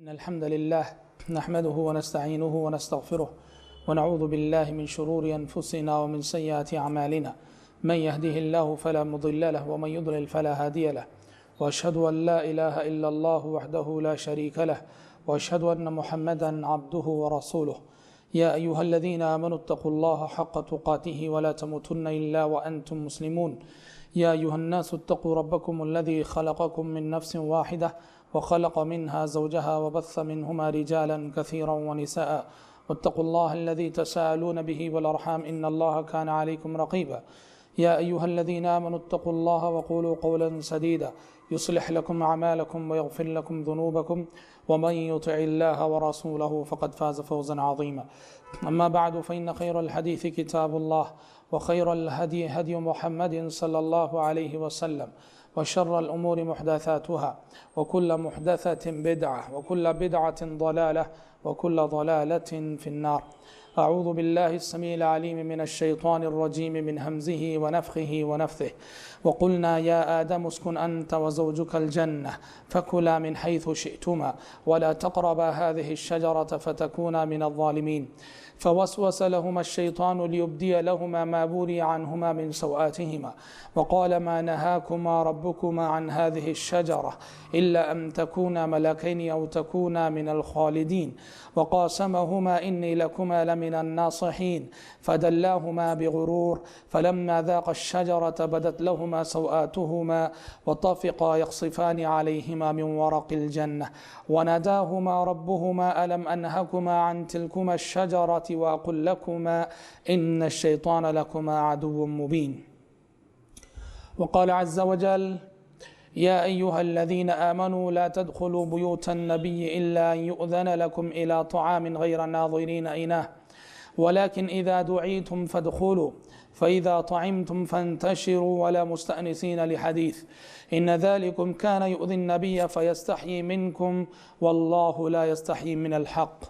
إن الحمد لله نحمده ونستعينه ونستغفره ونعوذ بالله من شرور أنفسنا ومن سيئات أعمالنا من يهده الله فلا مضل له ومن يضلل فلا هادي له وأشهد أن لا إله إلا الله وحده لا شريك له وأشهد أن محمدا عبده ورسوله يا أيها الذين آمنوا اتقوا الله حق تقاته ولا تموتن إلا وأنتم مسلمون يا أيها الناس اتقوا ربكم الذي خلقكم من نفس واحدة وخلق منها زوجها وبث منهما رجالا كثيرا ونساء واتقوا الله الذي تساءلون به والأرحام إن الله كان عليكم رقيبا يا أيها الذين آمنوا اتقوا الله وقولوا قولا سديدا يصلح لكم أعمالكم ويغفر لكم ذنوبكم ومن يطع الله ورسوله فقد فاز فوزا عظيما أما بعد فإن خير الحديث كتاب الله وخير الهدي هدي محمد صلى الله عليه وسلم وشر الأمور محدثاتها وكل محدثة بدعة وكل بدعة ضلالة وكل ضلالة في النار أعوذ بالله السميع العليم من الشيطان الرجيم من همزه ونفخه ونفثه وقلنا يا آدم اسكن أنت وزوجك الجنة فكلا من حيث شئتما ولا تقربا هذه الشجرة فتكونا من الظالمين فوسوس لهما الشيطان ليبدي لهما ما بوري عنهما من سوآتهما وقال ما نهاكما ربكما عن هذه الشجرة إلا أن تكونا ملكين أو تكونا من الخالدين وقاسمهما إني لكما لمن الناصحين فدلاهما بغرور فلما ذاقا الشجرة بدت لهما سوآتهما وطفقا يخصفان عليهما من ورق الجنة وناداهما ربهما ألم أنهكما عن تلكما الشجرة وأقل لكما إن الشيطان لكما عدو مبين وقال عز وجل يا أيها الذين آمنوا لا تدخلوا بيوت النبي إلا أن يؤذن لكم إلى طعام غير ناظرين إناه ولكن إذا دعيتم فادخلوا فإذا طعمتم فانتشروا ولا مستأنسين لحديث إن ذلكم كان يؤذي النبي فيستحيي منكم والله لا يستحيي من الحق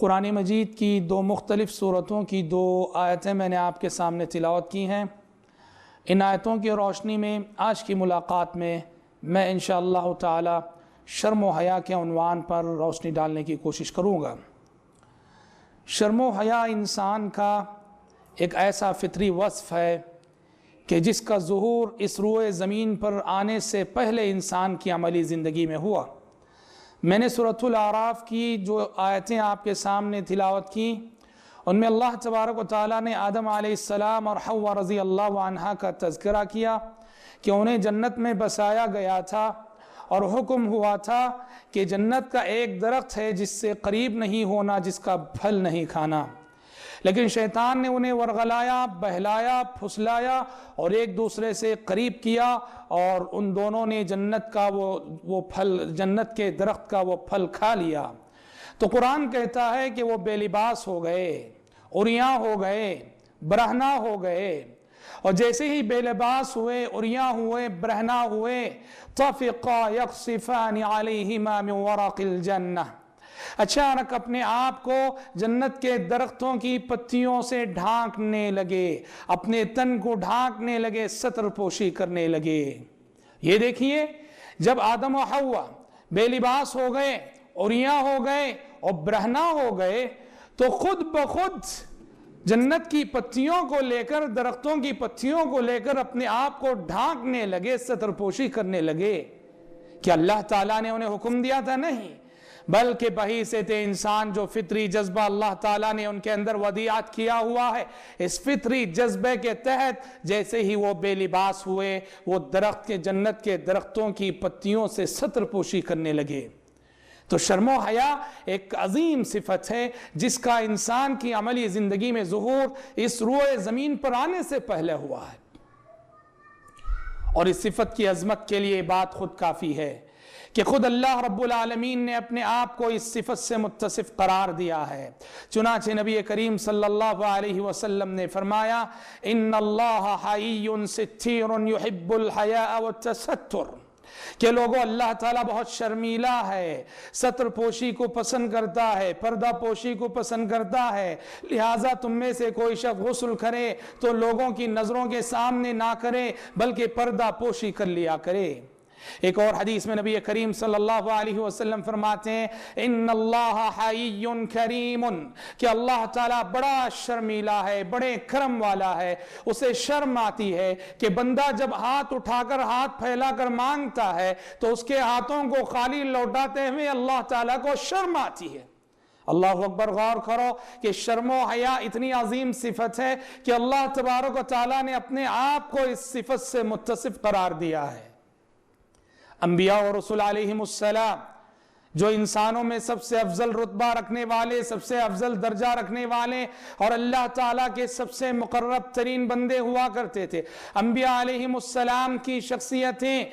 قرآن مجید کی دو مختلف صورتوں کی دو آیتیں میں نے آپ کے سامنے تلاوت کی ہیں. ان آیتوں کی روشنی میں آج کی ملاقات میں میں انشاءاللہ تعالی شرم و حیا کے عنوان پر روشنی ڈالنے کی کوشش کروں گا. شرم و حیا انسان کا ایک ایسا فطری وصف ہے کہ جس کا ظہور اس روئے زمین پر آنے سے پہلے انسان کی عملی زندگی میں ہوا. میں نے سورۃ الاعراف کی جو آیتیں آپ کے سامنے تلاوت کی ان میں اللہ تبارک و تعالیٰ نے آدم علیہ السلام اور حوا رضی اللہ عنہا کا تذکرہ کیا کہ انہیں جنت میں بسایا گیا تھا اور حکم ہوا تھا کہ جنت کا ایک درخت ہے جس سے قریب نہیں ہونا، جس کا پھل نہیں کھانا. لیکن شیطان نے انہیں ورغلایا، بہلایا، پھسلایا اور ایک دوسرے سے قریب کیا اور ان دونوں نے جنت کا وہ پھل، جنت کے درخت کا وہ پھل کھا لیا. تو قرآن کہتا ہے کہ وہ بے لباس ہو گئے، عریاں ہو گئے، برہنہ ہو گئے. اور جیسے ہی بے لباس ہوئے، عریاں ہوئے، برہنہ ہوئے، طفقا یخصفان علیہما من ورق الجنہ، اچانک اپنے آپ کو جنت کے درختوں کی پتیوں سے ڈھانکنے لگے، اپنے تن کو ڈھانکنے لگے، ستر پوشی کرنے لگے. یہ دیکھیے، جب آدم و حوا بے لباس ہو گئے، عریاں ہو گئے اور برہنہ ہو گئے تو خود بخود جنت کی پتیوں کو لے کر، درختوں کی پتیوں کو لے کر اپنے آپ کو ڈھانکنے لگے، ستر پوشی کرنے لگے. کیا اللہ تعالیٰ نے انہیں حکم دیا تھا؟ نہیں، بلکہ بحیثیت انسان جو فطری جذبہ اللہ تعالیٰ نے ان کے اندر ودیعت کیا ہوا ہے، اس فطری جذبے کے تحت جیسے ہی وہ بے لباس ہوئے، وہ درخت کے، جنت کے درختوں کی پتیوں سے ستر پوشی کرنے لگے. تو شرم و حیا ایک عظیم صفت ہے جس کا انسان کی عملی زندگی میں ظہور اس روئے زمین پر آنے سے پہلے ہوا ہے. اور اس صفت کی عظمت کے لیے بات خود کافی ہے کہ خود اللہ رب العالمین نے اپنے آپ کو اس صفت سے متصف قرار دیا ہے. چنانچہ نبی کریم صلی اللہ علیہ وسلم نے فرمایا ان اللہ حیی ستیر یحب الحیاء والتستر، کہ لوگوں اللہ تعالیٰ بہت شرمیلا ہے، ستر پوشی کو پسند کرتا ہے، پردہ پوشی کو پسند کرتا ہے. لہٰذا تم میں سے کوئی شخص غسل کرے تو لوگوں کی نظروں کے سامنے نہ کرے بلکہ پردہ پوشی کر لیا کرے. ایک اور حدیث میں نبی کریم صلی اللہ علیہ وسلم فرماتے ہیں ان اللہ حی کریم، کہ اللہ تعالیٰ بڑا شرمیلا ہے، بڑے کرم والا ہے۔ اسے شرم آتی ہے کہ بندہ جب ہاتھ اٹھا کر ہاتھ پھیلا کر مانگتا ہے تو اس کے ہاتھوں کو خالی لوٹاتے ہوئے اللہ تعالیٰ کو شرم آتی ہے۔ اللہ اکبر، غور کرو کہ شرم و حیا اتنی عظیم صفت ہے کہ اللہ تبارک و تعالیٰ نے اپنے آپ کو اس صفت سے متصف قرار دیا ہے۔ انبیاء اور رسول علیہم السلام جو انسانوں میں سب سے افضل رتبہ رکھنے والے، سب سے افضل درجہ رکھنے والے اور اللہ تعالیٰ کے سب سے مقرب ترین بندے ہوا کرتے تھے، انبیاء علیہم السلام کی شخصیتیں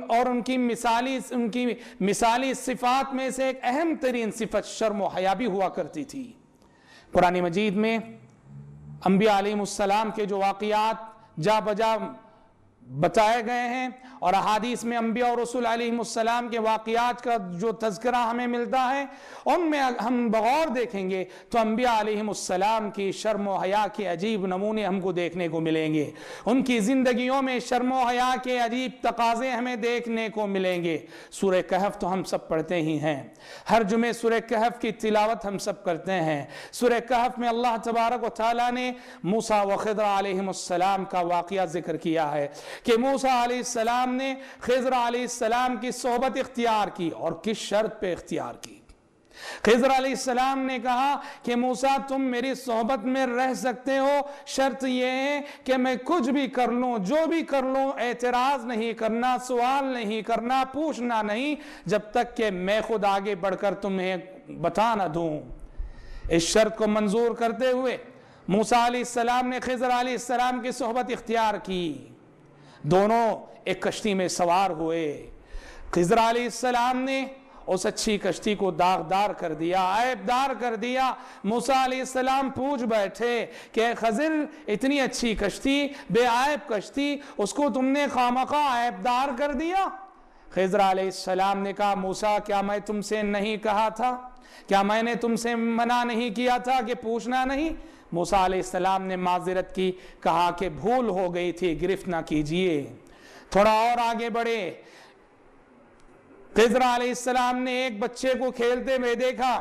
اور ان کی مثالی صفات میں سے ایک اہم ترین صفت شرم و حیا بھی ہوا کرتی تھی۔ قرآن مجید میں انبیاء علیہم السلام کے جو واقعات جا بجا بتائے گئے ہیں اور احادیث میں انبیاء اور رسول علیہ السلام کے واقعات کا جو تذکرہ ہمیں ملتا ہے، ان میں ہم بغور دیکھیں گے تو انبیاء علیہ السلام کی شرم و حیا کے عجیب نمونے ہم کو دیکھنے کو ملیں گے۔ ان کی زندگیوں میں شرم و حیا کے عجیب تقاضے ہمیں دیکھنے کو ملیں گے۔ سورہ کہف تو ہم سب پڑھتے ہی ہیں، ہر جمعے سورہ کہف کی تلاوت ہم سب کرتے ہیں۔ سورہ کہف میں اللہ تبارک و تعالیٰ نے موسیٰ و خضر علیہ السلام کا واقعہ ذکر کیا ہے کہ موسیٰ علیہ السلام نے خضر علیہ السلام کی صحبت اختیار کی، اور کس شرط پہ اختیار کی؟ خضر علیہ السلام نے کہا کہ موسیٰ تم میری صحبت میں رہ سکتے ہو، شرط یہ ہے کہ میں کچھ بھی کر لوں، جو بھی کر لوں، اعتراض نہیں کرنا، سوال نہیں کرنا، پوچھنا نہیں، جب تک کہ میں خود آگے بڑھ کر تمہیں بتا نہ دوں۔ اس شرط کو منظور کرتے ہوئے موسیٰ علیہ السلام نے خضر علیہ السلام کی صحبت اختیار کی، دونوں ایک کشتی میں سوار ہوئے۔ خضر علیہ السلام نے اس اچھی کشتی کو داغدار کر دیا، عیبدار کر دیا۔ موسیٰ علیہ السلام پوچھ بیٹھے کہ خضر اتنی اچھی کشتی، بے عیب کشتی، اس کو تم نے خامخواہ عیبدار کر دیا۔ خضر علیہ السلام نے کہا موسیٰ کیا میں تم سے نہیں کہا تھا؟ کیا میں نے تم سے منع نہیں کیا تھا کہ پوچھنا نہیں؟ موسیٰ علیہ السلام نے معذرت کی، کہا کہ بھول ہو گئی تھی، گرفت نہ کیجئے۔ تھوڑا اور آگے بڑھے، خضر علیہ السلام نے ایک بچے کو کھیلتے ہوئے دیکھا،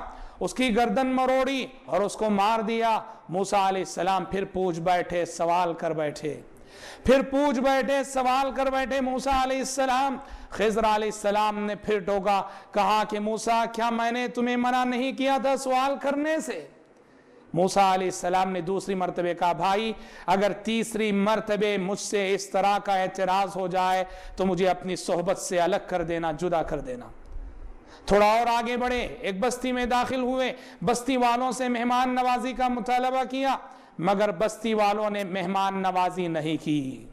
اس کی گردن مروڑی اور اس کو مار دیا۔ موسیٰ علیہ السلام پھر پوچھ بیٹھے، سوال کر بیٹھے، پھر پوچھ بیٹھے، سوال کر بیٹھے موسیٰ علیہ السلام۔ خضر علیہ السلام نے پھر ٹوکا، کہا کہ موسیٰ کیا میں نے تمہیں منع نہیں کیا تھا سوال کرنے سے؟ موسیٰ علیہ السلام نے دوسری مرتبہ کہا بھائی اگر تیسری مرتبہ مجھ سے اس طرح کا اعتراض ہو جائے تو مجھے اپنی صحبت سے الگ کر دینا، جدا کر دینا۔ تھوڑا اور آگے بڑھے، ایک بستی میں داخل ہوئے، بستی والوں سے مہمان نوازی کا مطالبہ کیا، مگر بستی والوں نے مہمان نوازی نہیں کی،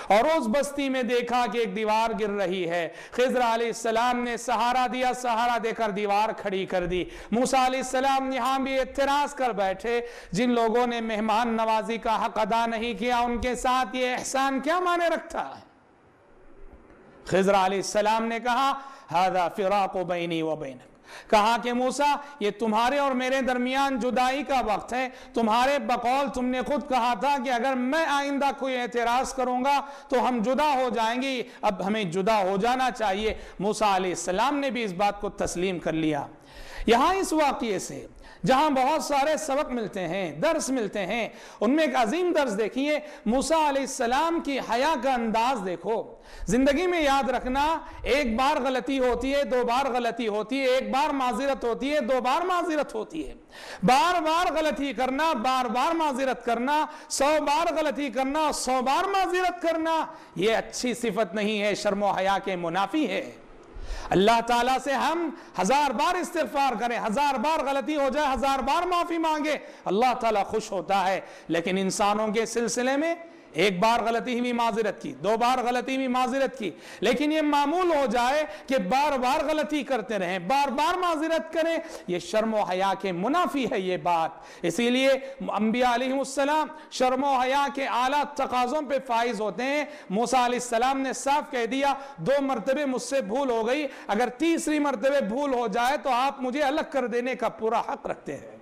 اور اس بستی میں دیکھا کہ ایک دیوار گر رہی ہے۔ خضر علیہ السلام نے سہارا دیا، سہارا دے کر دیوار کھڑی کر دی۔ موسیٰ علیہ السلام یہاں بھی اعتراض کر بیٹھے، جن لوگوں نے مہمان نوازی کا حق ادا نہیں کیا ان کے ساتھ یہ احسان کیا معنی رکھتا ہے؟ خضر علیہ السلام نے کہا ھذا فراق بینی و بینک، کہا کہ موسیٰ یہ تمہارے اور میرے درمیان جدائی کا وقت ہے، تمہارے بقول تم نے خود کہا تھا کہ اگر میں آئندہ کوئی اعتراض کروں گا تو ہم جدا ہو جائیں گے، اب ہمیں جدا ہو جانا چاہیے۔ موسیٰ علیہ السلام نے بھی اس بات کو تسلیم کر لیا۔ یہاں اس واقعے سے جہاں بہت سارے سبق ملتے ہیں، درس ملتے ہیں، ان میں ایک عظیم درس دیکھیے، موسیٰ علیہ السلام کی حیا کا انداز دیکھو۔ زندگی میں یاد رکھنا ایک بار غلطی ہوتی ہے، دو بار غلطی ہوتی ہے، ایک بار معذرت ہوتی ہے، دو بار معذرت ہوتی ہے، بار بار غلطی کرنا، بار بار معذرت کرنا، 100 بار غلطی کرنا، 100 بار معذرت کرنا، یہ اچھی صفت نہیں ہے، شرم و حیا کے منافی ہے۔ اللہ تعالیٰ سے ہم 1000 بار استغفار کریں، 1000 بار غلطی ہو جائے، 1000 بار معافی مانگے، اللہ تعالیٰ خوش ہوتا ہے، لیکن انسانوں کے سلسلے میں ایک بار غلطی ہوئی معذرت کی، 2 بار غلطی ہوئی معذرت کی، لیکن یہ معمول ہو جائے کہ بار بار غلطی کرتے رہیں، بار بار معذرت کریں، یہ شرم و حیا کے منافی ہے یہ بات۔ اسی لیے انبیاء علیہ السلام شرم و حیا کے اعلیٰ تقاضوں پہ فائز ہوتے ہیں۔ موسیٰ علیہ السلام نے صاف کہہ دیا 2 مرتبہ مجھ سے بھول ہو گئی، اگر تیسری مرتبہ بھول ہو جائے تو آپ مجھے الگ کر دینے کا پورا حق رکھتے ہیں۔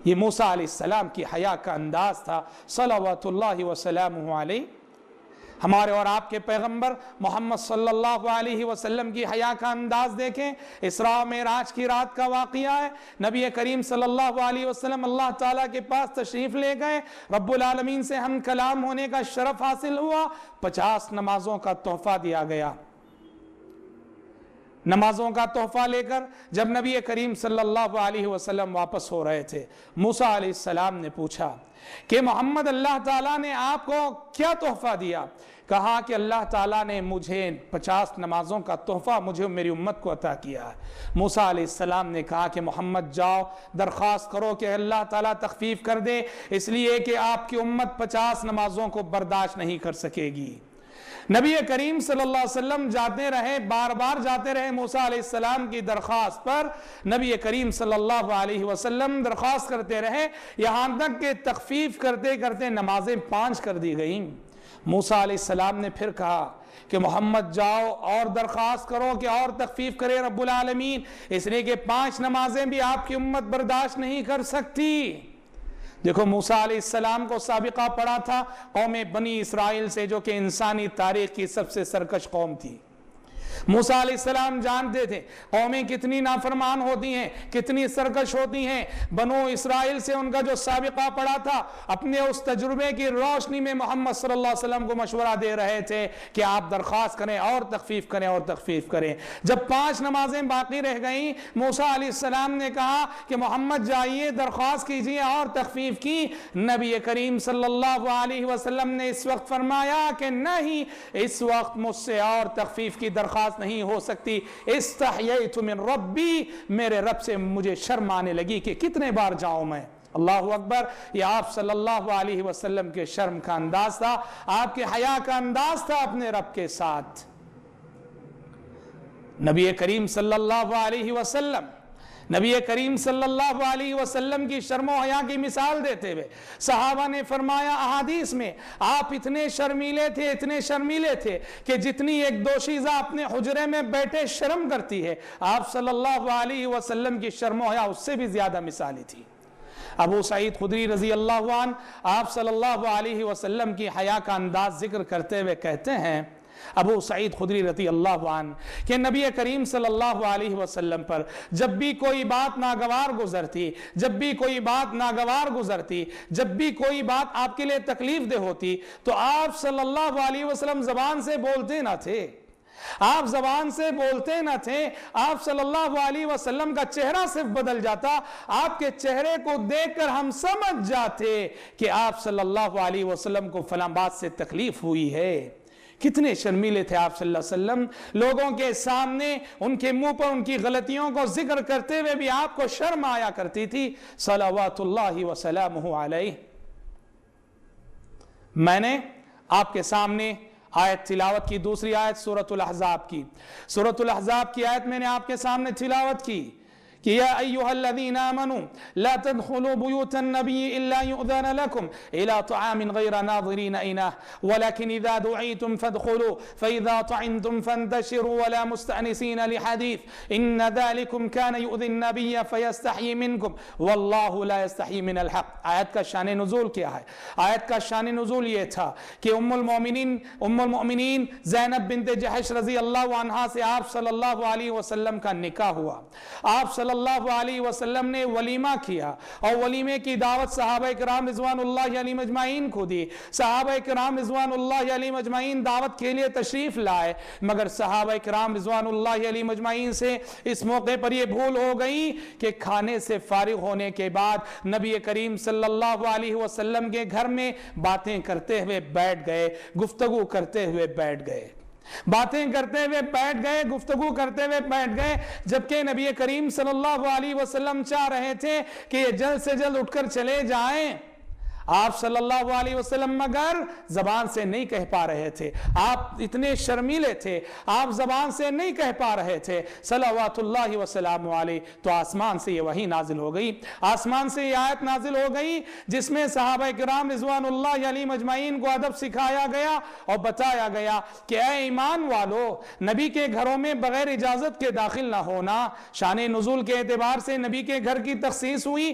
یہ موسیٰ علیہ السلام کی حیا کا انداز تھا، صلوات اللہ وسلامہ علیہ۔ ہمارے اور آپ کے پیغمبر محمد صلی اللہ علیہ وسلم کی حیا کا انداز دیکھیں۔ اسراء و معراج کی رات کا واقعہ ہے، نبی کریم صلی اللہ علیہ وسلم اللہ تعالیٰ کے پاس تشریف لے گئے، رب العالمین سے ہم کلام ہونے کا شرف حاصل ہوا، 50 نمازوں کا تحفہ دیا گیا۔ نمازوں کا تحفہ لے کر جب نبی کریم صلی اللہ علیہ وسلم واپس ہو رہے تھے، موسیٰ علیہ السلام نے پوچھا کہ محمد اللہ تعالیٰ نے آپ کو کیا تحفہ دیا؟ کہا کہ اللہ تعالیٰ نے مجھے 50 نمازوں کا تحفہ مجھے میری امت کو عطا کیا ہے۔ موسیٰ علیہ السلام نے کہا کہ محمد جاؤ درخواست کرو کہ اللہ تعالیٰ تخفیف کر دے، اس لیے کہ آپ کی امت 50 نمازوں کو برداشت نہیں کر سکے گی۔ نبی کریم صلی اللہ علیہ وسلم جاتے رہے، بار بار جاتے رہے موسیٰ علیہ السلام کی درخواست پر، نبی کریم صلی اللہ علیہ وسلم درخواست کرتے رہے، یہاں تک کہ تخفیف کرتے کرتے نمازیں 5 کر دی گئیں۔ موسیٰ علیہ السلام نے پھر کہا کہ محمد جاؤ اور درخواست کرو کہ اور تخفیف کرے رب العالمین، اس لیے کہ 5 نمازیں بھی آپ کی امت برداشت نہیں کر سکتی۔ دیکھو موسیٰ علیہ السلام کو سابقہ پڑا تھا قوم بنی اسرائیل سے، جو کہ انسانی تاریخ کی سب سے سرکش قوم تھی۔ موسیٰ علیہ السلام جانتے تھے قومیں کتنی نافرمان ہوتی ہیں، کتنی سرکش ہوتی ہیں۔ بنو اسرائیل سے ان کا جو سابقہ پڑا تھا، اپنے اس تجربے کی روشنی میں محمد صلی اللہ علیہ وسلم کو مشورہ دے رہے تھے کہ آپ درخواست کریں اور تخفیف کریں اور تخفیف کریں۔ جب 5 نمازیں باقی رہ گئیں، موسیٰ علیہ السلام نے کہا کہ محمد جائیے درخواست کیجیے اور تخفیف کی۔ نبی کریم صلی اللہ علیہ وسلم نے اس وقت فرمایا کہ نہیں، اس وقت مجھ سے اور تخفیف کی درخواست نہیں ہو سکتی۔ استحییت من ربی، میرے رب سے مجھے شرم آنے لگی کہ کتنے بار جاؤں میں۔ اللہ اکبر، یہ آپ صلی اللہ علیہ وسلم کے شرم کا انداز تھا، آپ کے حیا کا انداز تھا اپنے رب کے ساتھ۔ نبی کریم صلی اللہ علیہ وسلم نبی کریم صلی اللہ علیہ وسلم کی شرم و حیا کی مثال دیتے ہوئے صحابہ نے فرمایا احادیث میں، آپ اتنے شرمیلے تھے کہ جتنی ایک دوشیزہ اپنے حجرے میں بیٹھے شرم کرتی ہے، آپ صلی اللہ علیہ وسلم کی شرم و حیا اس سے بھی زیادہ مثالی تھی۔ ابو سعید خدری رضی اللہ عنہ آپ صلی اللہ علیہ وسلم کی حیا کا انداز ذکر کرتے ہوئے کہتے ہیں، ابو سعید خدری رضی اللہ عنہ کہ نبی کریم صلی اللہ علیہ وسلم پر جب بھی کوئی بات ناگوار گزرتی، جب بھی کوئی بات آپ کے لیے تکلیف دہ ہوتی، تو آپ صلی اللہ علیہ وسلم زبان سے بولتے نہ تھے، آپ صلی اللہ علیہ وسلم کا چہرہ صرف بدل جاتا، آپ کے چہرے کو دیکھ کر ہم سمجھ جاتے کہ آپ صلی اللہ علیہ وسلم کو فلاں بات سے تکلیف ہوئی ہے۔ کتنے شرمیلے تھے آپ صلی اللہ علیہ وسلم، لوگوں کے سامنے ان کے منہ پر ان کی غلطیوں کو ذکر کرتے ہوئے بھی آپ کو شرم آیا کرتی تھی، صلوات اللہ وسلامہ علیہ۔ میں نے آپ کے سامنے آیت تلاوت کی، دوسری آیت سورۃ الاحزاب کی آیت میں نے آپ کے سامنے تلاوت کی کہ یا ایہا الذین آمنوا لا تدخلوا بیوت النبی الا یؤذن لکم الى طعام غیر ناظرین اناہ ولكن اذا دعیتم فادخلوا فاذا طعنتم فانتشروا ولا مستأنسین لحدیث ان ذلكم كان یؤذی النبی فیستحیی منکم واللہ لا یستحیی من الحق۔ آیت کا شان نزول کیا ہے؟ آیت کا شان نزول یہ تھا کہ ام المؤمنین زینب بنت جحش رضی اللہ عنہا سے آپ صلی اللہ علیہ وسلم کا نکاح ہوا، آپ صلی اللہ علیہ وسلم نے ولیمہ کیا اور ولیمے کی دعوت صحابہ کرام رضوان اللہ علیہ مجمعین کو دی۔ صحابہ کرام رضوان اللہ علیہ مجمعین دعوت کے لیے تشریف لائے، مگر صحابہ کرام رضوان اللہ علیہ مجمعین سے اس موقع پر یہ بھول ہو گئی کہ کھانے سے فارغ ہونے کے بعد نبی کریم صلی اللہ علیہ وسلم کے گھر میں باتیں کرتے ہوئے بیٹھ گئے، گفتگو کرتے ہوئے بیٹھ گئے، گفتگو کرتے ہوئے بیٹھ گئے، جبکہ نبی کریم صلی اللہ علیہ وسلم چاہ رہے تھے کہ یہ جلد سے جلد اٹھ کر چلے جائیں۔ آپ صلی اللہ علیہ وسلم مگر زبان سے نہیں کہہ پا رہے تھے، آپ اتنے شرمیلے تھے، آپ زبان سے نہیں کہہ پا رہے تھے، صلوات اللہ وسلام علیہ۔ تو آسمان سے یہ وحی نازل ہو گئی، آسمان سے یہ آیت نازل ہو گئی جس میں صحابہ کرام رضوان اللہ علیہ مجمعین کو ادب سکھایا گیا اور بتایا گیا کہ اے ایمان والو، نبی کے گھروں میں بغیر اجازت کے داخل نہ ہونا۔ شان نزول کے اعتبار سے نبی کے گھر کی تخصیص ہوئی،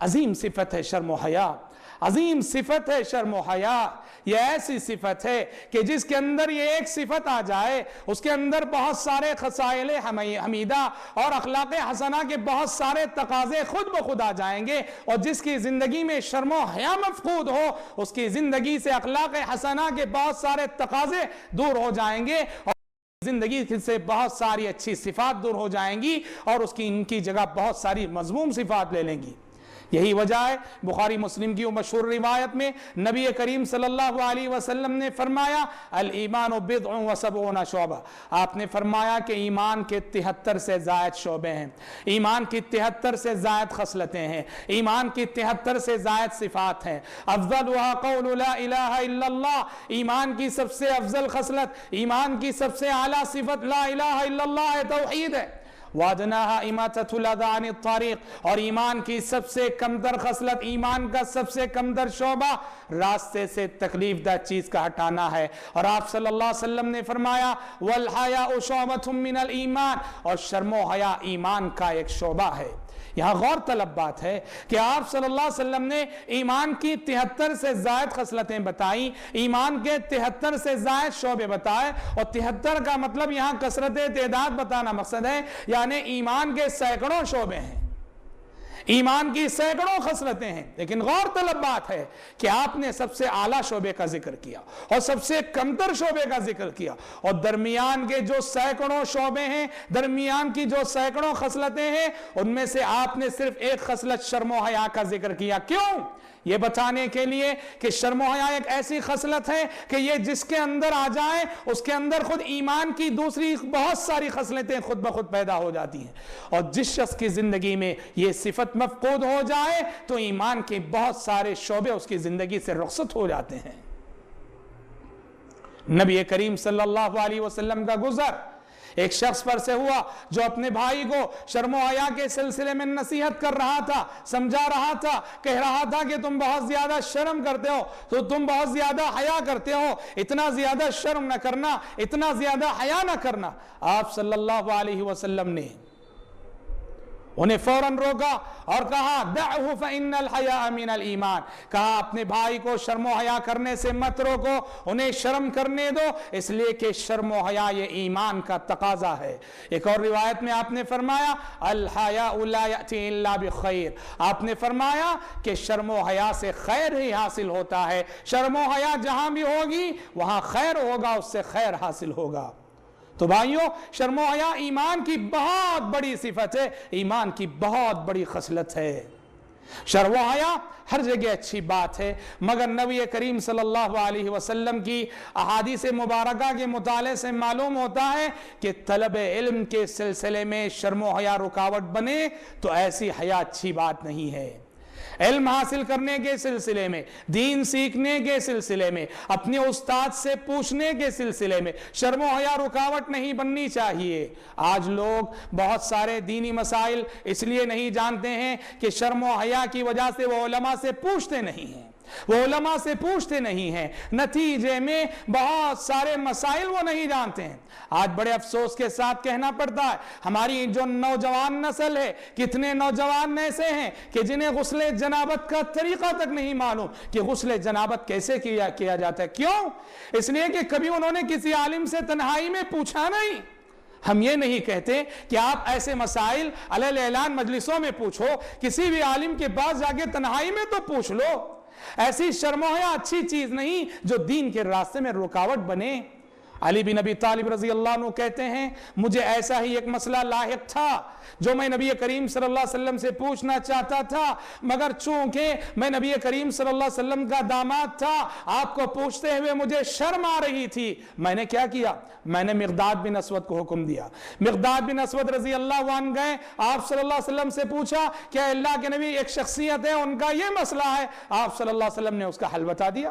عظیم صفت ہے شرم و حیا، عظیم صفت ہے شرم و حیا۔ یہ ایسی صفت ہے کہ جس کے اندر یہ ایک صفت آ جائے اس کے اندر بہت سارے خصائل حمیدہ اور اخلاق حسنہ کے بہت سارے تقاضے خود بخود آ جائیں گے، اور جس کی زندگی میں شرم و حیا مفقود ہو اس کی زندگی سے اخلاق حسنہ کے بہت سارے تقاضے دور ہو جائیں گے، اور زندگی سے بہت ساری اچھی صفات دور ہو جائیں گی، اور اس کی ان کی جگہ بہت ساری مذموم صفات لے لیں گی۔ یہی وجہ ہے بخاری مسلم کی مشہور روایت میں نبی کریم صلی اللہ علیہ وسلم نے فرمایا الایمان بضع و سبعون شعبہ، آپ نے فرمایا کہ ایمان کے 73 سے زائد شعبے ہیں، ایمان کی 73 سے زائد خصلتیں ہیں، ایمان کی 73 سے زائد صفات ہیں۔ افضلها قول لا الہ الا اللہ، ایمان کی سب سے افضل خصلت، ایمان کی سب سے اعلیٰ صفت لا الہ الا اللہ ہے، توحید ہے۔ وَأَدْنَاهَا إِمَاطَةُ الْأَذَى عَنِ الطَّرِيقِ، اور ایمان کی سب سے کمتر خصلت، ایمان کا سب سے کمتر شعبہ راستے سے تکلیف دہ چیز کا ہٹانا ہے۔ اور آپ صلی اللہ علیہ وسلم نے فرمایا وَالْحَيَاءُ شُعْبَةٌ مِّنَ الْإِيمَانِ، اور شرم و حیا ایمان کا ایک شعبہ ہے۔ یہاں غور طلب بات ہے کہ آپ صلی اللہ علیہ وسلم نے ایمان کی 73 سے زائد خصلتیں بتائیں، ایمان کے 73 سے زائد شعبے بتائے، اور 73 کا مطلب یہاں کثرت تعداد بتانا مقصد ہے، یعنی ایمان کے سینکڑوں شعبے ہیں، ایمان کی سینکڑوں خصلتیں ہیں۔ لیکن غور طلب بات ہے کہ آپ نے سب سے اعلیٰ شعبے کا ذکر کیا اور سب سے کمتر شعبے کا ذکر کیا، اور درمیان کے جو سینکڑوں شعبے ہیں، درمیان کی جو سینکڑوں خصلتیں ہیں، ان میں سے آپ نے صرف ایک خصلت شرم و حیا کا ذکر کیا۔ کیوں؟ یہ بتانے کے لیے کہ شرم و حیا ایک ایسی خصلت ہے کہ یہ جس کے اندر آ جائے اس کے اندر خود ایمان کی دوسری بہت ساری خصلتیں خود بخود پیدا ہو جاتی ہیں، اور جس شخص کی زندگی میں یہ صفت مفقود ہو جائے تو ایمان کے بہت سارے شعبے اس کی زندگی سے رخصت ہو جاتے ہیں۔ نبی کریم صلی اللہ علیہ وسلم کا گزر ایک شخص پر سے ہوا جو اپنے بھائی کو شرم و حیا کے سلسلے میں نصیحت کر رہا تھا، سمجھا رہا تھا، کہہ رہا تھا کہ تم بہت زیادہ شرم کرتے ہو، تو تم بہت زیادہ حیا کرتے ہو، اتنا زیادہ شرم نہ کرنا، اتنا زیادہ حیا نہ کرنا۔ آپ صلی اللہ علیہ وسلم نے انہیں فوراً روکا اور کہا دعہ فإن الحیاء من الایمان، کہا اپنے بھائی کو شرم و حیا کرنے سے مت روکو، انہیں شرم کرنے دو، اس لیے کہ شرم و حیا یہ ایمان کا تقاضا ہے۔ ایک اور روایت میں آپ نے فرمایا الحیاء لا یأتی الا بخیر، آپ نے فرمایا کہ شرم و حیا سے خیر ہی حاصل ہوتا ہے، شرم و حیا جہاں بھی ہوگی وہاں خیر ہوگا، اس سے خیر حاصل ہوگا۔ تو بھائیوں، شرم و حیا ایمان کی بہت بڑی صفت ہے، ایمان کی بہت بڑی خصلت ہے۔ شرم و حیا ہر جگہ اچھی بات ہے، مگر نبی کریم صلی اللہ علیہ وسلم کی احادیث مبارکہ کے مطالعے سے معلوم ہوتا ہے کہ طلب علم کے سلسلے میں شرم و حیا رکاوٹ بنے تو ایسی حیا اچھی بات نہیں ہے۔ علم حاصل کرنے کے سلسلے میں، دین سیکھنے کے سلسلے میں، اپنے استاد سے پوچھنے کے سلسلے میں شرم و حیا رکاوٹ نہیں بننی چاہیے۔ آج لوگ بہت سارے دینی مسائل اس لیے نہیں جانتے ہیں کہ شرم و حیا کی وجہ سے وہ علماء سے پوچھتے نہیں ہیں، وہ علماء سے پوچھتے نہیں ہیں، نتیجے میں بہت سارے مسائل وہ نہیں جانتے ہیں۔ آج بڑے افسوس کے ساتھ کہنا پڑتا ہے ہماری جو نوجوان نسل ہے، کتنے نوجوان ایسے ہیں کہ جنہیں غسل جنابت کا طریقہ تک نہیں معلوم کہ غسل جنابت کیسے کیا جاتا ہے۔ کیوں؟ اس لیے کہ کبھی انہوں نے کسی عالم سے تنہائی میں پوچھا نہیں۔ ہم یہ نہیں کہتے کہ آپ ایسے مسائل علی اعلان مجلسوں میں پوچھو، کسی بھی عالم کے پاس جا کے تنہائی میں تو پوچھ لو۔ ایسی شرم و حیا اچھی چیز نہیں جو دین کے راستے میں رکاوٹ بنے۔ علی بن ابی طالب رضی اللہ عنہ کہتے ہیں مجھے ایسا ہی ایک مسئلہ لاحق تھا جو میں نبی کریم صلی اللہ علیہ وسلم سے پوچھنا چاہتا تھا، مگر چونکہ میں نبی کریم صلی اللہ علیہ وسلم کا داماد تھا، آپ کو پوچھتے ہوئے مجھے شرم آ رہی تھی۔ میں نے کیا کیا؟ میں نے مقداد بن اسود کو حکم دیا۔ مقداد بن اسود رضی اللہ عنہ گئے، آپ صلی اللہ علیہ وسلم سے پوچھا کہ اللہ کے نبی ایک شخصیت ہے، ان کا یہ مسئلہ ہے۔ آپ صلی اللہ علیہ وسلم نے اس کا حل بتا دیا۔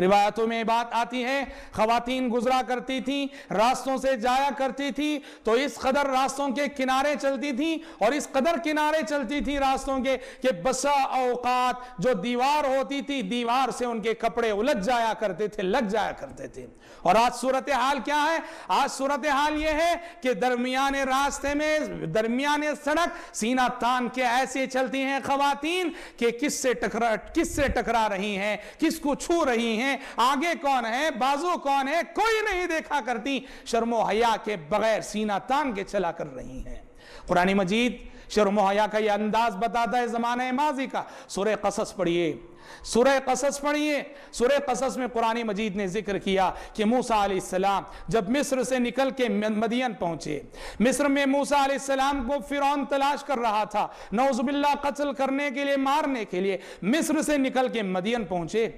روایتوں میں بات آتی ہے خواتین گزرا کرتی تھیں، راستوں سے جایا کرتی تھی تو اس قدر راستوں کے کنارے چلتی تھی اور اس قدر کنارے چلتی تھی راستوں کے کہ بسا اوقات جو دیوار ہوتی تھی دیوار سے ان کے کپڑے الجھ جایا کرتے تھے، لگ جایا کرتے تھے۔ اور آج صورتحال کیا ہے؟ آج صورتحال یہ ہے کہ درمیان راستے میں درمیان سڑک سینہ تان کے ایسے چلتی ہیں خواتین کہ کس سے ٹکرا رہی ہیں، کس کو چھو رہی ہیں، آگے کون ہے، بازو کون ہے، کوئی نہیں دیکھا کرتی، شرم و حیا کے بغیر سینہ تان کے چلا کر رہی ہیں۔ قرآن مجید شرم و حیا کا یہ انداز بتاتا ہے زمانہ ماضی کا۔ سورہ قصص پڑھیے، سورہ قصص پڑھیے۔ سورہ قصص میں قرآن مجید نے ذکر کیا کہ موسیٰ علیہ السلام جب مصر سے نکل کے مدین پہنچے، مصر میں موسیٰ علیہ السلام کو فرعون تلاش کر رہا تھا، نعوذ باللہ قتل کرنے کے لیے، مارنے کے لیے، مصر سے نکل کے مدین پہنچے،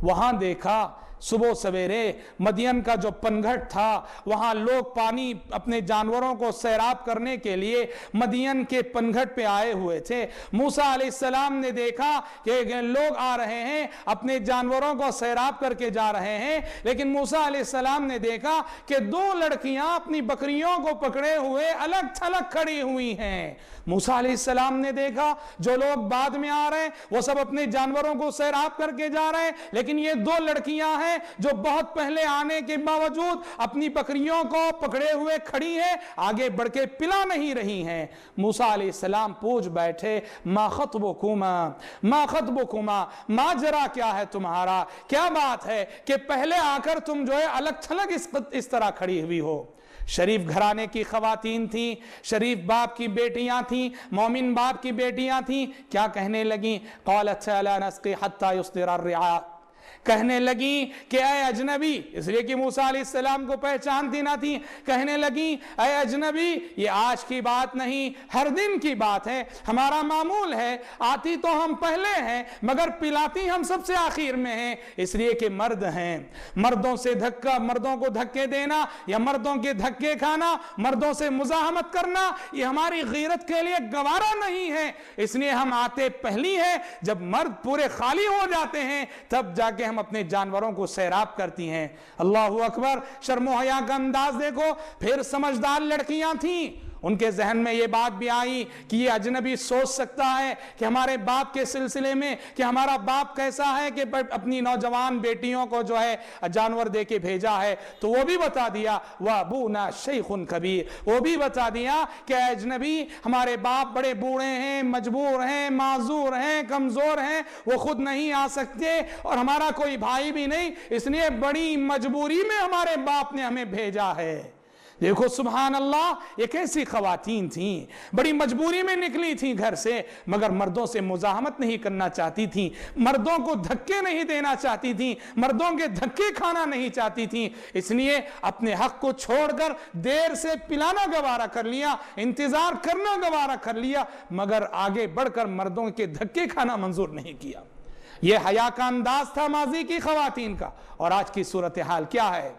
وہاں دیکھا صبح سویرے مدین کا جو پنگھٹ تھا وہاں لوگ پانی اپنے جانوروں کو سیراب کرنے کے لیے مدین کے پنگھٹ پہ آئے ہوئے تھے۔ موسیٰ علیہ السلام نے دیکھا کہ لوگ آ رہے ہیں اپنے جانوروں کو سیراب کر کے جا رہے ہیں، لیکن موسیٰ علیہ السلام نے دیکھا کہ دو لڑکیاں اپنی بکریوں کو پکڑے ہوئے الگ تھلگ کھڑی ہوئی ہیں۔ موسیٰ علیہ السلام نے دیکھا جو لوگ بعد میں آ رہے ہیں وہ سب اپنے جانوروں کو سیراب کر کے جا رہے ہیں، لیکن یہ دو لڑکیاں ہیں جو بہت پہلے آنے کے باوجود اپنی بکریوں کو پکڑے ہوئے کھڑی ہیں، آگے بڑھ کے پلا نہیں رہی ہیں۔ موسیٰ علیہ السلام پوچھ بیٹھے ما خطبکما، ما خطبکما، ماجرا کیا ہے تمہارا، کیا بات ہے کہ پہلے آ کر تم جو ہے الگ تھلگ اس طرح کھڑی ہوئی ہو؟ شریف گھرانے کی خواتین تھیں، شریف باپ کی بیٹیاں تھیں، مومن باپ کی بیٹیاں تھیں، کیا کہنے لگیں؟ قالت لا نسقی حتی یصدر الرعاء، کہنے لگیں کہ اے اجنبی، اس لیے کہ موسیٰ علیہ السلام کو پہچانتی نہ تھی، کہنے لگیں اے اجنبی یہ آج کی بات نہیں، ہر دن کی بات ہے، ہمارا معمول ہے، آتی تو ہم پہلے ہیں مگر پلاتی ہم سب سے آخر میں ہیں، اس لیے کہ مرد ہیں، مردوں سے مردوں کو دھکے دینا یا مردوں کے دھکے کھانا، مردوں سے مزاحمت کرنا یہ ہماری غیرت کے لیے گوارا نہیں ہے، اس لیے ہم آتے پہلی ہیں، جب مرد پورے خالی ہو جاتے ہیں تب جا کے ہم اپنے جانوروں کو سیراب کرتی ہیں۔ اللہ اکبر، شرم و حیا کا انداز دیکھو۔ پھر سمجھدار لڑکیاں تھیں، ان کے ذہن میں یہ بات بھی آئی کہ یہ اجنبی سوچ سکتا ہے کہ ہمارے باپ کے سلسلے میں کہ ہمارا باپ کیسا ہے کہ اپنی نوجوان بیٹیوں کو جو ہے جانور دے کے بھیجا ہے، تو وہ بھی بتا دیا وَأَبُونَا شَيْخٌ كَبِيرٌ، وہ بھی بتا دیا کہ اجنبی ہمارے باپ بڑے بوڑھے ہیں، مجبور ہیں، معذور ہیں، کمزور ہیں، وہ خود نہیں آ سکتے اور ہمارا کوئی بھائی بھی نہیں، اس لیے بڑی مجبوری میں ہمارے باپ نے ہمیں بھیجا ہے۔ دیکھو سبحان اللہ، یہ کیسی خواتین تھیں، بڑی مجبوری میں نکلی تھیں گھر سے، مگر مردوں سے مزاحمت نہیں کرنا چاہتی تھیں، مردوں کو دھکے نہیں دینا چاہتی تھیں، مردوں کے دھکے کھانا نہیں چاہتی تھیں، اس لیے اپنے حق کو چھوڑ کر دیر سے پلانا گوارا کر لیا، انتظار کرنا گوارا کر لیا، مگر آگے بڑھ کر مردوں کے دھکے کھانا منظور نہیں کیا۔ یہ حیا کا انداز تھا ماضی کی خواتین کا، اور آج کی صورتحال کیا ہے؟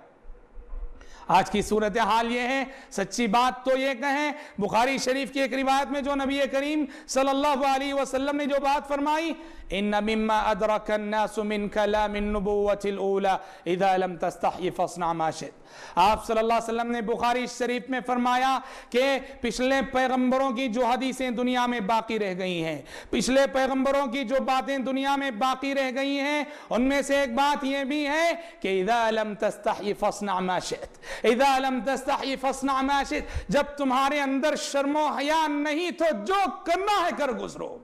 آج کی صورتحال یہ ہے، سچی بات تو یہ کہیں، بخاری شریف کی ایک روایت میں جو نبی کریم صلی اللہ علیہ وسلم نے جو بات فرمائی، ان مما ادرک الناس من کلام النبوۃ الاولى اذا لم تستحی فاصنع ما شئت، آپ صلی اللہ علیہ وسلم نے بخاری شریف میں فرمایا کہ پچھلے پیغمبروں کی جو حدیثیں دنیا میں باقی رہ گئی ہیں، پچھلے پیغمبروں کی جو باتیں دنیا میں باقی رہ گئی ہیں، ان میں سے ایک بات یہ بھی ہے کہ اذا لم تستحی فاصنع ما شئت، اذا لم تستحی فاصنع ما شئت، جب تمہارے اندر شرم و حیا نہیں تو جو کرنا ہے کر گزرو۔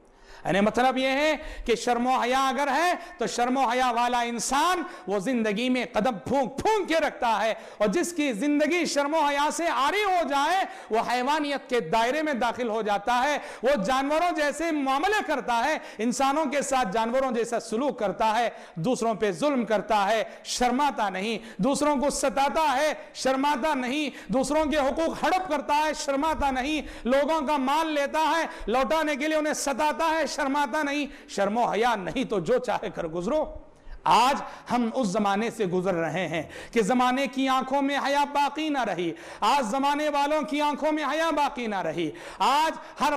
یعنی مطلب یہ ہے کہ شرم و حیا اگر ہے تو شرم و حیا والا انسان وہ زندگی میں قدم پھونک پھونک کے رکھتا ہے، اور جس کی زندگی شرم و حیا سے عاری ہو جائے وہ حیوانیت کے دائرے میں داخل ہو جاتا ہے، وہ جانوروں جیسے معاملے کرتا ہے، انسانوں کے ساتھ جانوروں جیسا سلوک کرتا ہے، دوسروں پہ ظلم کرتا ہے، شرماتا نہیں، دوسروں کو ستاتا ہے، شرماتا نہیں، دوسروں کے حقوق ہڑپ کرتا ہے، شرماتا نہیں، لوگوں کا مال لیتا ہے، لوٹانے کے لیے انہیں ستاتا ہے، شرماتا نہیں۔ شرم و حیا نہیں تو جو چاہے کر گزرو۔ آج ہم اس زمانے سے گزر رہے ہیں کہ زمانے کی آنکھوں میں حیا باقی نہ رہی، آج زمانے والوں کی آنکھوں میں حیا باقی نہ رہی۔ آج ہر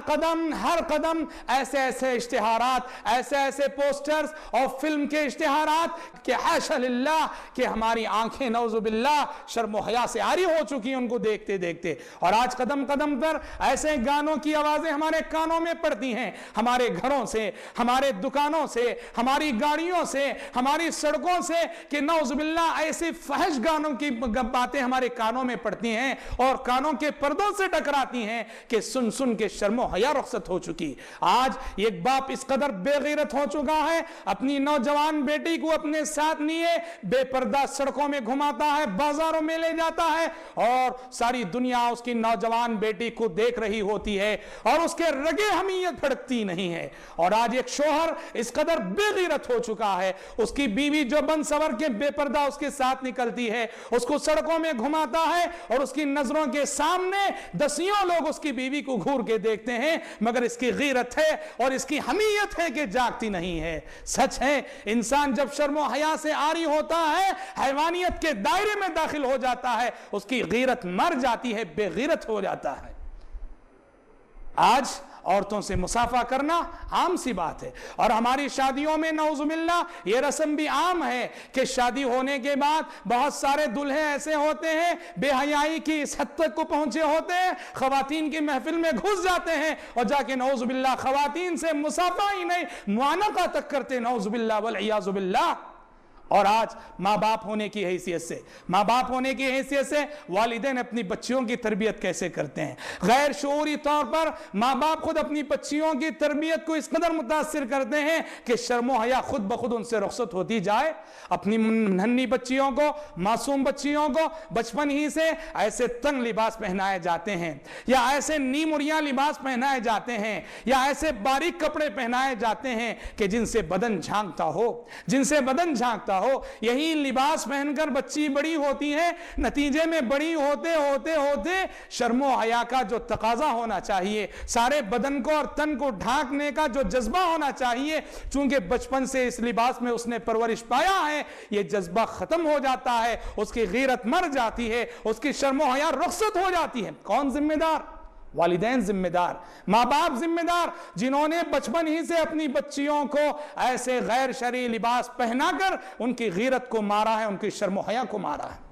قدم ایسے ایسے اشتہارات، ایسے ایسے پوسٹرز اور فلم کے اشتہارات کہ حاشا للہ کہ ہماری آنکھیں نعوذ باللہ شرم و حیا سے عاری ہو چکی ہیں ان کو دیکھتے دیکھتے۔ اور آج قدم قدم پر ایسے گانوں کی آوازیں ہمارے کانوں میں پڑتی ہیں، ہمارے گھروں سے، ہمارے دکانوں سے، ہماری گاڑیوں سے، ہماری سڑکوں سے، کہ نعوذ باللہ ایسے فحش گانوں کی باتیں ہمارے کانوں میں پڑتی ہیں اور کانوں کے پردوں سے ٹکراتی ہیں کہ سن سن کے شرم و حیا رخصت ہو چکی۔ آج ایک باپ اس قدر بے غیرت ہو چکا ہے، اپنی نوجوان بیٹی کو اپنے ساتھ لیے بے پردہ سڑکوں میں گھماتا ہے، بازاروں میں لے جاتا ہے، اور ساری دنیا اس کی نوجوان بیٹی کو دیکھ رہی ہوتی ہے اور اس کے رگے حمیت بھڑکتی نہیں ہے۔ اور آج ایک شوہر اس قدر بے غیرت ہو چکا ہے، اس کی بیوی جو بن سور کے بے پردہ اس کے ساتھ نکلتی ہے، اس کو سڑکوں میں گھماتا ہے اور اس کی نظروں کے سامنے دسیوں لوگ اس کی بیوی کو گھور کے دیکھتے ہیں، مگر اس کی غیرت ہے اور اس کی حمیت ہے کہ جاگتی نہیں ہے۔ سچ ہے، انسان جب شرم و حیا سے عاری ہوتا ہے، حیوانیت کے دائرے میں داخل ہو جاتا ہے، اس کی غیرت مر جاتی ہے، بے غیرت ہو جاتا ہے۔ آج عورتوں سے مصافحہ کرنا عام سی بات ہے، اور ہماری شادیوں میں نعوذ باللہ یہ رسم بھی عام ہے کہ شادی ہونے کے بعد بہت سارے دلہے ایسے ہوتے ہیں بے حیائی کی اس حد تک کو پہنچے ہوتے ہیں، خواتین کی محفل میں گھس جاتے ہیں اور جا کے نعوذ باللہ خواتین سے مصافحہ ہی نہیں معانقہ تک کرتے، نعوذ باللہ والعیاذ باللہ۔ اور آج ماں باپ ہونے کی حیثیت سے والدین اپنی بچیوں کی تربیت کیسے کرتے ہیں؟ غیر شعوری طور پر ماں باپ خود اپنی بچیوں کی تربیت کو اس قدر متاثر کرتے ہیں کہ شرم و حیا خود بخود ان سے رخصت ہوتی جائے۔ اپنی ننھی بچیوں کو، معصوم بچیوں کو بچپن ہی سے ایسے تنگ لباس پہنائے جاتے ہیں، یا ایسے نیم اریاں لباس پہنائے جاتے ہیں، یا ایسے باریک کپڑے پہنائے جاتے ہیں کہ جن سے بدن جھانکتا ہو۔ یہی لباس پہن کر بچی بڑی ہوتی ہے، نتیجے میں بڑی ہوتے شرم و حیا کا جو تقاضا ہونا چاہیے، سارے بدن کو اور تن کو ڈھانکنے کا جو جذبہ ہونا چاہیے، چونکہ بچپن سے اس لباس میں اس نے پرورش پایا ہے، یہ جذبہ ختم ہو جاتا ہے، اس کی غیرت مر جاتی ہے، اس کی شرم و حیا رخصت ہو جاتی ہے۔ کون ذمہ دار؟ والدین ذمہ دار، ماں باپ ذمہ دار، جنہوں نے بچپن ہی سے اپنی بچیوں کو ایسے غیر شرعی لباس پہنا کر ان کی غیرت کو مارا ہے، ان کی شرم و حیا کو مارا ہے۔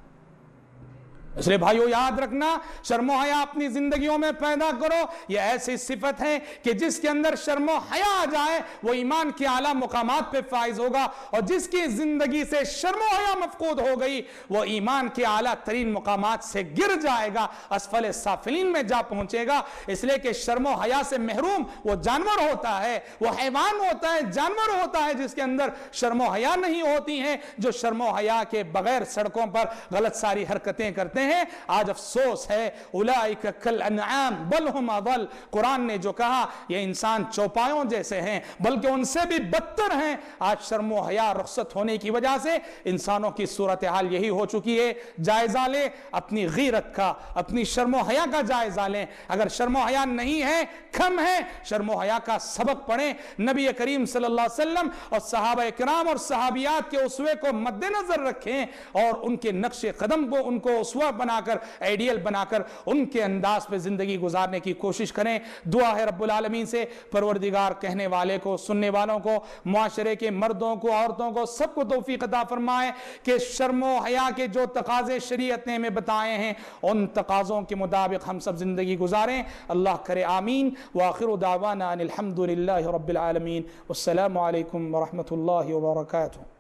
اس لیے بھائیو یاد رکھنا، شرم و حیا اپنی زندگیوں میں پیدا کرو۔ یہ ایسی صفت ہے کہ جس کے اندر شرم و حیا آ جائے وہ ایمان کے اعلیٰ مقامات پہ فائز ہوگا، اور جس کی زندگی سے شرم و حیا مفقود ہو گئی وہ ایمان کے اعلیٰ ترین مقامات سے گر جائے گا، اسفل سافلین میں جا پہنچے گا۔ اس لیے کہ شرم و حیا سے محروم وہ جانور ہوتا ہے، وہ حیوان ہوتا ہے، جانور ہوتا ہے جس کے اندر شرم و حیا نہیں ہوتی ہیں، جو شرم و حیا کے بغیر سڑکوں پر غلط ساری حرکتیں کرتے ہیں۔ آج افسوس ہے، اولئک کالانعام بل ہم اضل، قرآن نے جو کہا یہ انسان چوپایوں جیسے ہیں بلکہ ان سے بھی بدتر ہیں۔ آج شرم و حیا رخصت ہونے کی وجہ سے انسانوں کی صورتحال یہی ہو چکی ہے۔ جائزہ لیں اپنی غیرت کا، اپنی شرم و حیا کا جائزہ لیں۔ اگر شرم و حیا نہیں ہے، کم ہے، شرم و حیا کا سبق پڑھیں، نبی کریم صلی اللہ علیہ وسلم اور صحابہ کرام اور صحابیات کے اسوے کو مد نظر رکھیں، اور ان کے نقش قدم کو ان کو اسوہ بنا کر، آئیڈیل بنا کر ان کے انداز پہ زندگی گزارنے کی کوشش کریں۔ دعا ہے رب العالمین سے پروردگار کہنے والے کو، سننے والوں کو، معاشرے کے مردوں کو، عورتوں کو، سب کو توفیق عطا فرمائے کہ شرم و حیا کے جو تقاضے شریعت نے ہمیں بتائے ہیں ان تقاضوں کے مطابق ہم سب زندگی گزاریں۔ اللہ کرے آمین۔ وآخر دعوانا ان الحمد للہ رب العالمین۔ والسلام علیکم ورحمۃ اللہ وبرکاتہ۔